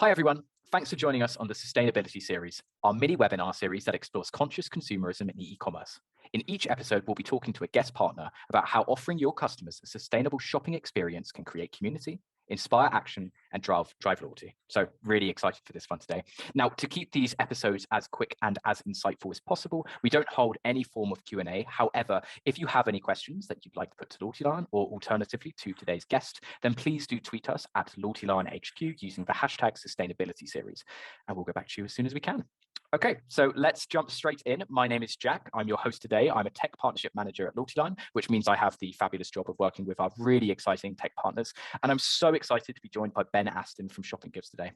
Hi, everyone. Thanks for joining us on the Sustainability Series, our mini webinar series that explores conscious consumerism in e-commerce. In each episode, we'll be talking to a guest partner about how offering your customers a sustainable shopping experience can create community, inspire action, and drive loyalty. So really excited for this one today. Now, to keep these episodes as quick and as insightful as possible, we don't hold any form of Q&A. However, if you have any questions that you'd like to put to LoyaltyLion or alternatively to today's guest, then please do tweet us at LoyaltyLionHQ using the hashtag #SustainabilitySeries, and we'll get back to you as soon as we can. Okay, so let's jump straight in. My name is Jack. I'm your host today. I'm a tech partnership manager at LoyaltyLion, which means I have the fabulous job of working with our really exciting tech partners. And I'm so excited to be joined by Ben Astin from ShoppingGives today.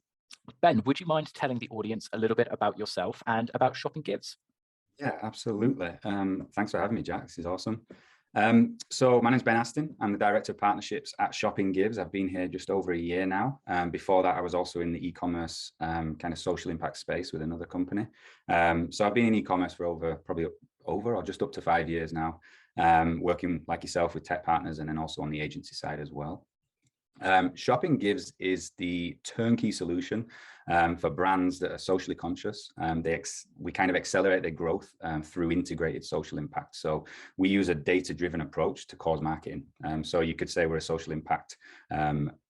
Ben, would you mind telling the audience a little bit about yourself and about ShoppingGives? Yeah, absolutely. Thanks for having me, Jack. This is awesome. So my name's Ben Astin. I'm the Director of Partnerships at ShoppingGives. I've been here just over a year now. Before that, I was also in the e-commerce kind of social impact space with another company. So I've been in e-commerce for probably over or just up to 5 years now, working like yourself with tech partners and then also on the agency side as well. ShoppingGives is the turnkey solution for brands that are socially conscious. We kind of accelerate their growth through integrated social impact. So we use a data-driven approach to cause marketing. So you could say we're a social impact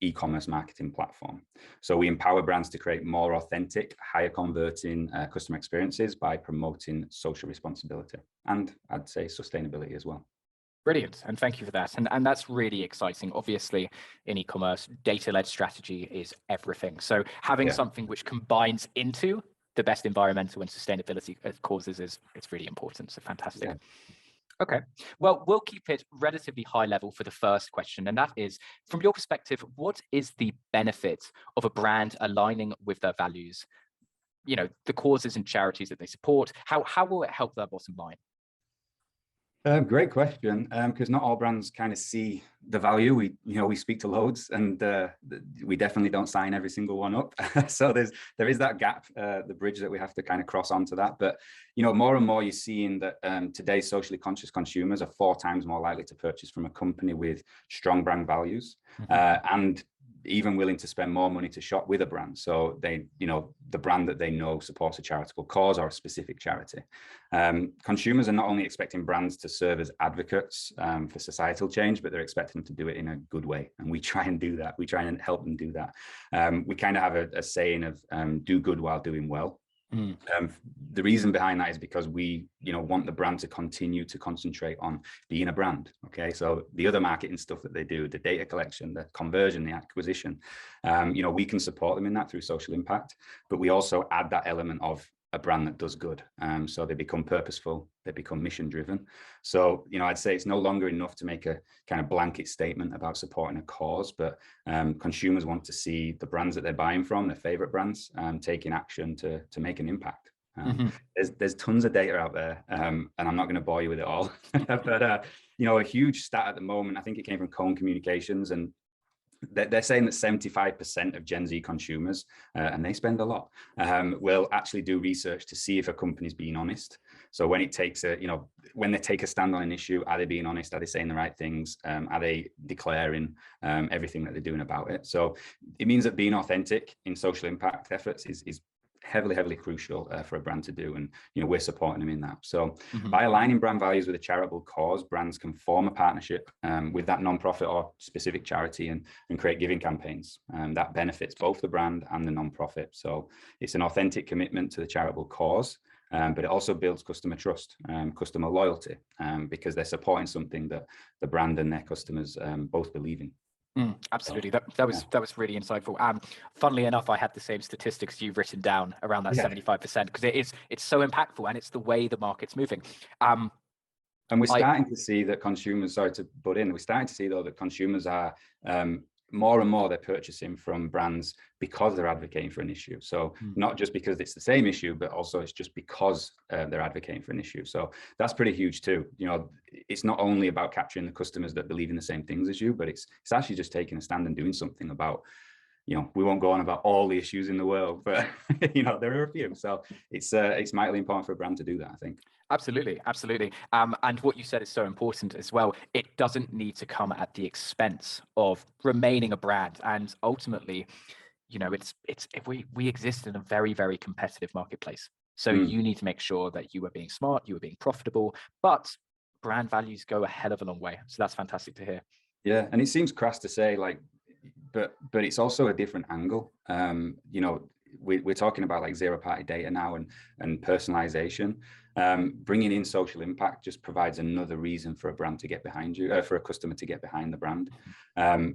e-commerce marketing platform. So we empower brands to create more authentic, higher converting customer experiences by promoting social responsibility and I'd say sustainability as well. Brilliant, and thank you for that. And that's really exciting. Obviously, in e-commerce, data-led strategy is everything. So having something which combines into the best environmental and sustainability causes is really important. So fantastic. Yeah. Okay, well, we'll keep it relatively high level for the first question, and that is, from your perspective, what is the benefit of a brand aligning with their values? You know, the causes and charities that they support. How will it help their bottom line? Great question, because not all brands kind of see the value. We speak to loads, and we definitely don't sign every single one up. So there is that gap, the bridge that we have to kind of cross onto that. But more and more you're seeing that today's socially conscious consumers are 4 times more likely to purchase from a company with strong brand values, and even willing to spend more money to shop with a brand. So the brand that they know supports a charitable cause or a specific charity. Consumers are not only expecting brands to serve as advocates for societal change, but they're expecting them to do it in a good way. And we try and do that. We try and help them do that. We kind of have a saying of do good while doing well. The reason behind that is because we want the brand to continue to concentrate on being a brand. Okay, so the other marketing stuff that they do, the data collection, the conversion, the acquisition, we can support them in that through social impact, but we also add that element of a brand that does good. So they become purposeful, they become mission driven. So, I'd say it's no longer enough to make a kind of blanket statement about supporting a cause, but consumers want to see the brands that they're buying from, their favorite brands, taking action to make an impact. There's tons of data out there, and I'm not going to bore you with it all, but a huge stat at the moment, I think it came from Cone Communications, and they're saying that 75% of Gen Z consumers, and they spend a lot, will actually do research to see if a company's being honest. So when it takes when they take a stand on an issue, are they being honest? Are they saying the right things? Are they declaring everything that they're doing about it? So it means that being authentic in social impact efforts is heavily crucial for a brand to do, and we're supporting them in that. So by aligning brand values with a charitable cause, brands can form a partnership with that non-profit or specific charity and create giving campaigns that benefits both the brand and the non-profit. So it's an authentic commitment to the charitable cause, but it also builds customer trust, customer loyalty, because they're supporting something that the brand and their customers both believe in. Absolutely. That was really insightful. Funnily enough, I had the same statistics you've written down around that 75%, because it's so impactful and it's the way the market's moving. And we're starting to see that consumers, sorry to butt in, we're starting to see though that consumers are more and more they're purchasing from brands because they're advocating for an issue. So not just because it's the same issue, but also it's just because they're advocating for an issue. So that's pretty huge too. It's not only about capturing the customers that believe in the same things as you, but it's actually just taking a stand and doing something about, we won't go on about all the issues in the world, but there are a few. So it's mightily important for a brand to do that, I think. Absolutely. And what you said is so important as well. It doesn't need to come at the expense of remaining a brand. And ultimately, you know, we exist in a very, very competitive marketplace. So Mm. you need to make sure that you are being smart, you are being profitable, but brand values go a hell of a long way. So that's fantastic to hear. Yeah, and it seems crass to say, like, but it's also a different angle. You know, we're talking about like zero party data now and personalization. Bringing in social impact just provides another reason for a brand to get behind you, for a customer to get behind the brand.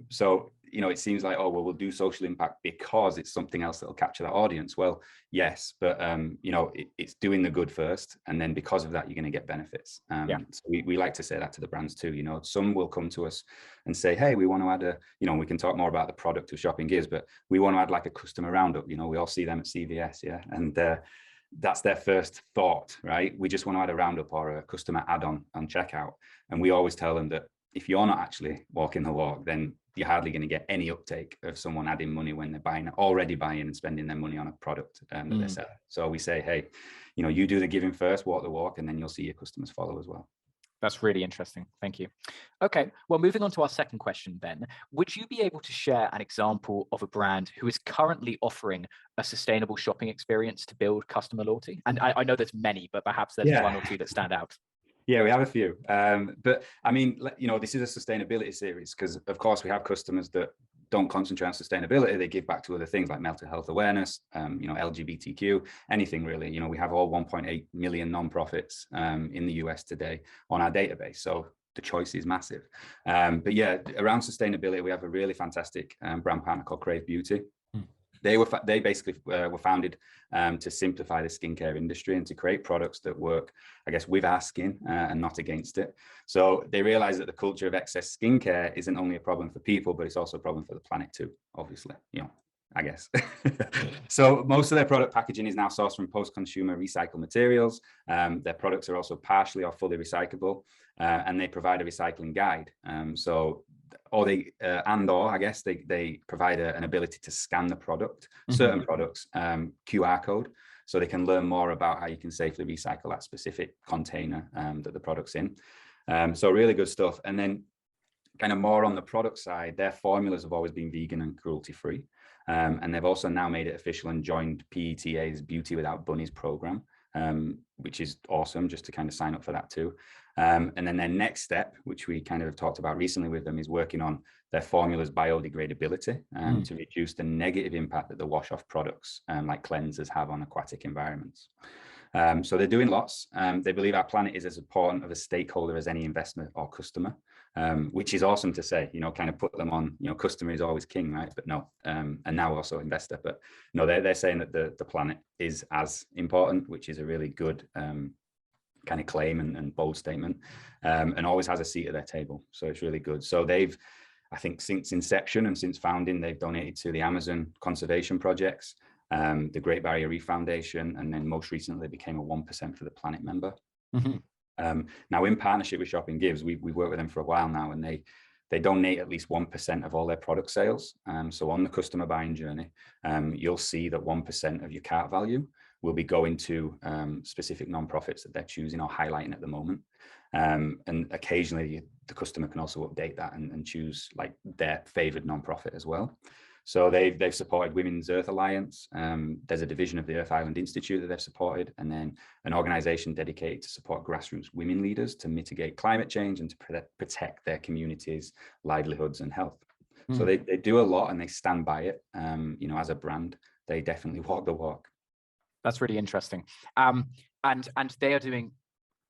So, you know, it seems like, oh, well, we'll do social impact because it's something else that'll capture that audience. Well, yes, but, you know, it's doing the good first. And then because of that, you're going to get benefits. So we like to say that to the brands too. You know, some will come to us and say, hey, we want to add you know, we can talk more about the product of ShoppingGives, but we want to add like a customer roundup. You know, we all see them at CVS, yeah. And that's their first thought, right? We just want to add a roundup or a customer add-on on checkout. And we always tell them that if you're not actually walking the walk, then you're hardly going to get any uptake of someone adding money when they're already buying and spending their money on a product that they're selling. So we say, hey, you know, you do the giving first, walk the walk, and then you'll see your customers follow as well. That's really interesting. Thank you. Okay, well, moving on to our second question then, would you be able to share an example of a brand who is currently offering a sustainable shopping experience to build customer loyalty? And I know there's many, but perhaps there's one or two that stand out. Yeah, we have a few. But I mean, you know, this is a sustainability series because, of course, we have customers that don't concentrate on sustainability. They give back to other things like mental health awareness, you know, LGBTQ, anything really. You know, we have all 1.8 million nonprofits in the US today on our database. So the choice is massive. But yeah, around sustainability, we have a really fantastic brand partner called Crave Beauty. They basically were founded to simplify the skincare industry and to create products that work, I guess, with our skin and not against it. So they realized that the culture of excess skincare isn't only a problem for people, but it's also a problem for the planet too, obviously, you know, I guess. So most of their product packaging is now sourced from post-consumer recycled materials. Their products are also partially or fully recyclable, and they provide a recycling guide. I guess they provide an ability to scan the product, certain products, QR code, so they can learn more about how you can safely recycle that specific container that the product's in. So really good stuff. And then kind of more on the product side, their formulas have always been vegan and cruelty-free. And they've also now made it official and joined PETA's Beauty Without Bunnies program, which is awesome, just to kind of sign up for that too. And then their next step, which we kind of have talked about recently with them, is working on their formula's biodegradability to reduce the negative impact that the wash-off products like cleansers have on aquatic environments. So they're doing lots. They believe our planet is as important of a stakeholder as any investor or customer, which is awesome to say, you know, kind of put them on, you know, customer is always king, right? But no, and now also investor, but no, they're saying that the planet is as important, which is a really good kind of claim and bold statement, and always has a seat at their table. So it's really good. So they've, I think since inception and since founding, they've donated to the Amazon conservation projects, the Great Barrier Reef Foundation, and then most recently they became a 1% for the Planet member. Now, in partnership with ShoppingGives, we've worked with them for a while now, and they donate at least 1% of all their product sales. So on the customer buying journey, you'll see that 1% of your cart value will be going to specific nonprofits that they're choosing or highlighting at the moment. And occasionally the customer can also update that and choose like their favored nonprofit as well. So they've supported Women's Earth Alliance. There's a division of the Earth Island Institute that they've supported, and then an organization dedicated to support grassroots women leaders to mitigate climate change and to protect their communities, livelihoods, and health. So they do a lot and they stand by it. You know, as a brand, they definitely walk the walk. That's really interesting. And they are doing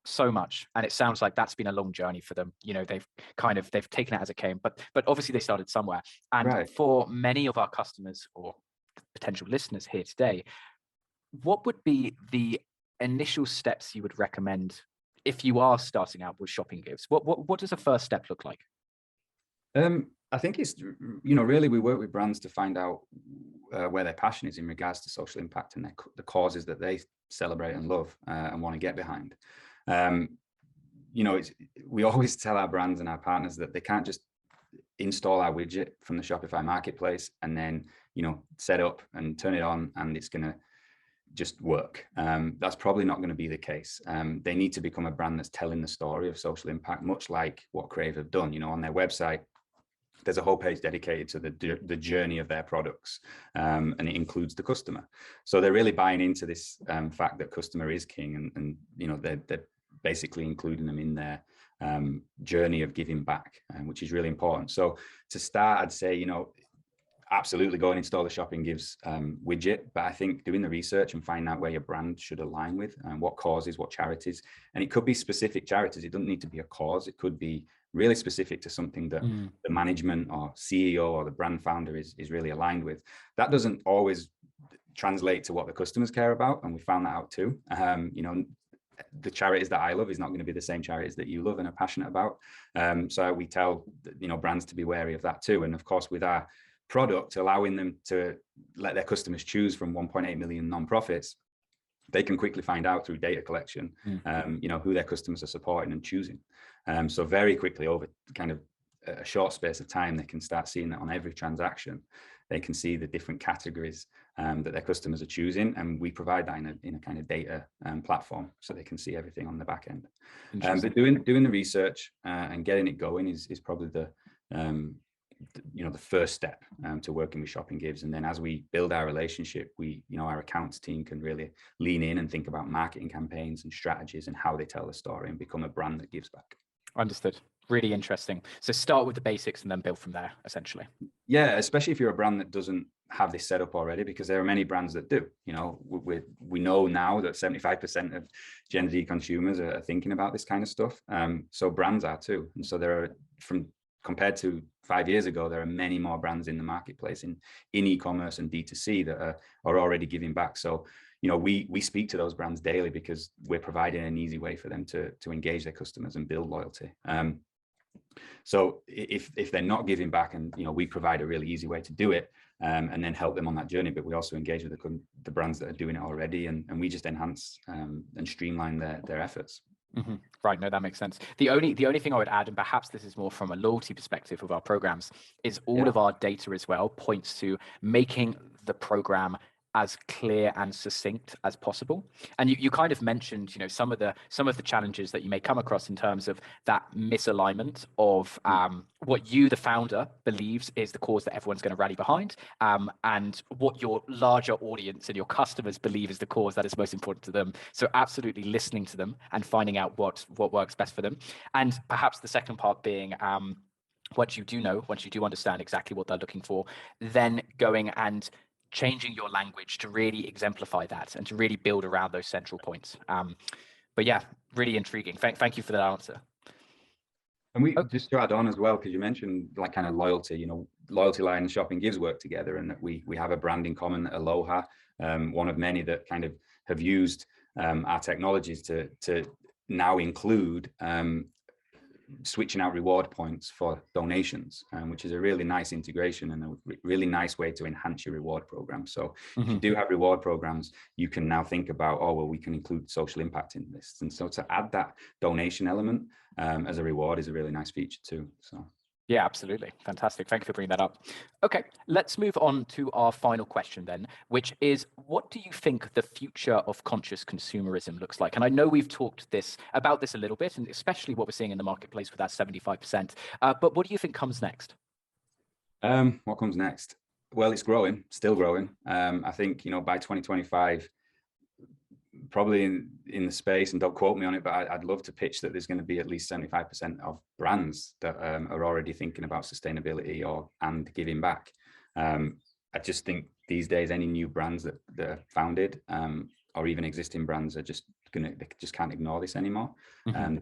so much, and it sounds like that's been a long journey for them. You know, they've taken it as it came, but obviously they started somewhere. And for many of our customers or potential listeners here today, what would be the initial steps you would recommend if you are starting out with ShoppingGives? What does a first step look like? I think it's, you know, really we work with brands to find out where their passion is in regards to social impact and the causes that they celebrate and love and want to get behind. You know, we always tell our brands and our partners that they can't just install our widget from the Shopify marketplace and then, you know, set up and turn it on and it's going to just work. That's probably not going to be the case. They need to become a brand that's telling the story of social impact, much like what Crave have done. You know, on their website, there's a whole page dedicated to the journey of their products, and it includes the customer. So they're really buying into this fact that customer is king, and you know, they're basically including them in their journey of giving back, which is really important. So to start, I'd say, you know, absolutely go and install the ShoppingGives widget, but I think doing the research and finding out where your brand should align with, and what causes, what charities, and it could be specific charities. It doesn't need to be a cause. It could be really specific to something that the management or CEO or the brand founder is really aligned with. That doesn't always translate to what the customers care about, and we found that out too. You know, the charities that I love is not going to be the same charities that you love and are passionate about. So we tell, you know, brands to be wary of that too. And of course, with our product allowing them to let their customers choose from 1.8 million nonprofits, they can quickly find out through data collection, you know, who their customers are supporting and choosing. So very quickly, over kind of a short space of time, they can start seeing that on every transaction. They can see the different categories that their customers are choosing, and we provide that in a kind of data platform, so they can see everything on the back end. But doing the research and getting it going is probably the you know, the first step to working with ShoppingGives. And then as we build our relationship, we, you know, our accounts team can really lean in and think about marketing campaigns and strategies and how they tell the story and become a brand that gives back. Understood. Really interesting. So start with the basics and then build from there, essentially. Yeah, especially if you're a brand that doesn't have this set up already, because there are many brands that do. You know, we know now that 75% of Gen Z consumers are thinking about this kind of stuff. So brands are too. And so there are, compared to 5 years ago, there are many more brands in the marketplace in e-commerce and D2C that are already giving back. So, you know, we speak to those brands daily because we're providing an easy way for them to engage their customers and build loyalty. So if they're not giving back, and, you know, we provide a really easy way to do it, and then help them on that journey, but we also engage with the brands that are doing it already, and we just enhance and streamline their efforts. Right. No, that makes sense. The only thing I would add, and perhaps this is more from a loyalty perspective of our programs, is all of our data as well points to making the program as clear and succinct as possible. And you kind of mentioned, you know, some of the challenges that you may come across in terms of that misalignment of what you, the founder, believes is the cause that everyone's going to rally behind, and what your larger audience and your customers believe is the cause that is most important to them. So absolutely listening to them and finding out what works best for them. And perhaps the second part being, once you do understand exactly what they're looking for, then going and changing your language to really exemplify that and to really build around those central points. But yeah, really intriguing. Thank you for that answer. And we just to add on as well, because you mentioned like kind of loyalty, you know, LoyaltyLion and ShoppingGives work together, and that we have a brand in common, Aloha, one of many that kind of have used our technologies to now include switching out reward points for donations, which is a really nice integration and a really nice way to enhance your reward program. So if you do have reward programs, you can now think about, oh, well, we can include social impact in this. And so to add that donation element as a reward is a really nice feature too. So yeah, absolutely. Fantastic. Thank you for bringing that up. Okay, let's move on to our final question then, which is, what do you think the future of conscious consumerism looks like? And I know we've talked about this a little bit, and especially what we're seeing in the marketplace with that 75%. But what do you think comes next? What comes next? Well, it's growing, still growing. I think, you know, by 2025, probably in the space, and don't quote me on it, but I'd love to pitch that there's going to be at least 75% of brands that are already thinking about sustainability and giving back. I just think these days, any new brands that are founded or even existing brands are just they just can't ignore this anymore.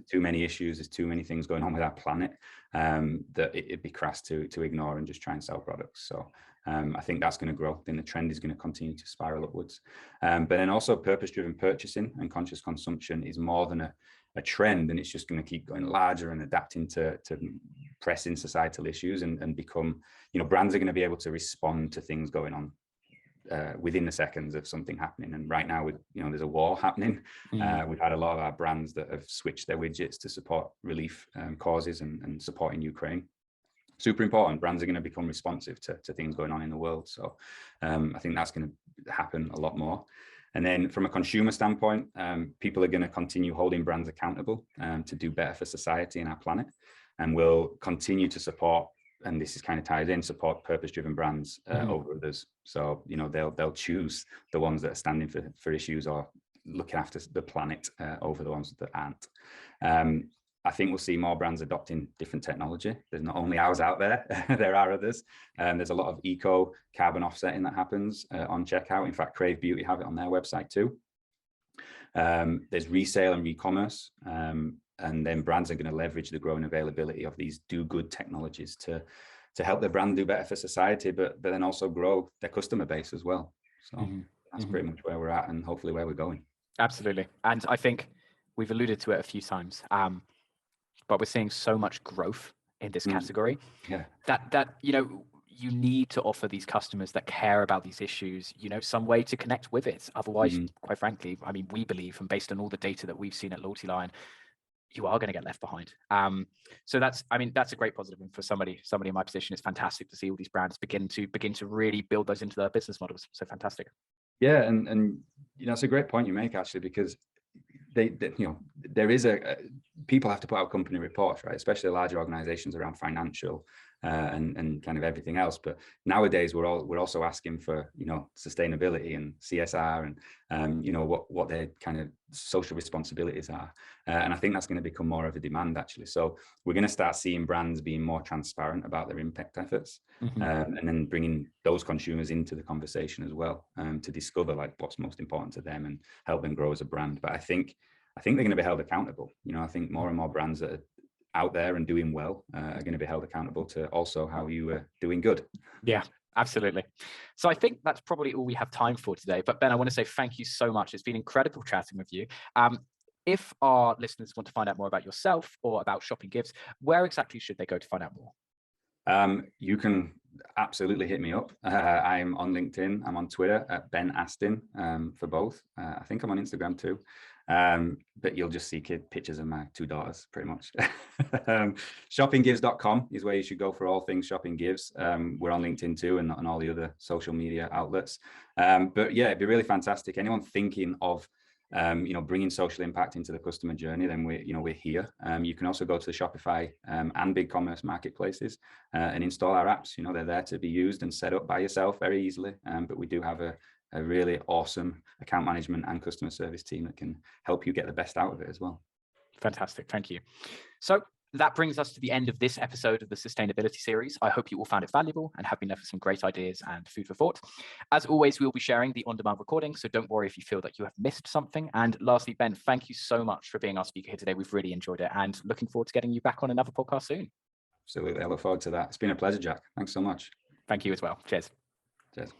Too many issues, there's too many things going on with our planet that it'd be crass to ignore and just try and sell products. So I think that's going to grow. Then the trend is going to continue to spiral upwards. But then also purpose-driven purchasing and conscious consumption is more than a trend, and it's just going to keep going larger and adapting to pressing societal issues and become, you know, brands are going to be able to respond to things going on within the seconds of something happening. And right now, you know, there's a war happening. We've had a lot of our brands that have switched their widgets to support relief causes and supporting Ukraine. Super important. Brands are going to become responsive to things going on in the world. So I think that's going to happen a lot more. And then from a consumer standpoint, people are going to continue holding brands accountable to do better for society and our planet. And we'll continue to support and this is kind of tied in, support purpose-driven brands over others. So, you know, they'll choose the ones that are standing for issues or looking after the planet over the ones that aren't. I think we'll see more brands adopting different technology. There's not only ours out there, there are others. There's a lot of eco carbon offsetting that happens on checkout. In fact, Crave Beauty have it on their website too. There's resale and re-commerce, and then brands are going to leverage the growing availability of these do-good technologies to help their brand do better for society, but then also grow their customer base as well. So that's pretty much where we're at, and hopefully where we're going. Absolutely. And I think we've alluded to it a few times, but we're seeing so much growth in this category that, you know, you need to offer these customers that care about these issues, you know, some way to connect with it. Otherwise, quite frankly, I mean, we believe, and based on all the data that we've seen at LoyaltyLion, you are going to get left behind. So that's a great positive. And for somebody in my position, it's fantastic to see all these brands begin to really build those into their business models. So fantastic. Yeah, and you know, it's a great point you make, actually, because they you know, there is people have to put out company reports, right? Especially larger organizations around financial and kind of everything else. But nowadays we're also asking for, you know, sustainability and CSR and you know, what their kind of social responsibilities are. And I think that's going to become more of a demand, actually. So we're going to start seeing brands being more transparent about their impact efforts, and then bringing those consumers into the conversation as well, to discover like what's most important to them and help them grow as a brand. But I think they're going to be held accountable. You know, I think more and more brands that are out there and doing well are going to be held accountable to also how you are doing good. Yeah, absolutely. So I think that's probably all we have time for today. But Ben, I want to say thank you so much. It's been incredible chatting with you. If our listeners want to find out more about yourself or about ShoppingGives, where exactly should they go to find out more? You can absolutely hit me up. I'm on LinkedIn. I'm on Twitter at Ben Astin for both. I think I'm on Instagram too. But you'll just see pictures of my two daughters, pretty much. ShoppingGives.com is where you should go for all things ShoppingGives. We're on LinkedIn too, and all the other social media outlets. But yeah, it'd be really fantastic. Anyone thinking of you know, bringing social impact into the customer journey, then we're here. You can also go to the Shopify and BigCommerce marketplaces and install our apps. You know, they're there to be used and set up by yourself very easily. But we do have a really awesome account management and customer service team that can help you get the best out of it as well. Fantastic. Thank you. So that brings us to the end of this episode of the Sustainability series. I hope you all found it valuable and have been left with some great ideas and food for thought. As always, we'll be sharing the on-demand recording, so don't worry if you feel that you have missed something. And lastly, Ben, thank you so much for being our speaker here today. We've really enjoyed it and looking forward to getting you back on another podcast soon. Absolutely. I look forward to that. It's been a pleasure, Jack. Thanks so much. Thank you as well. Cheers. Cheers.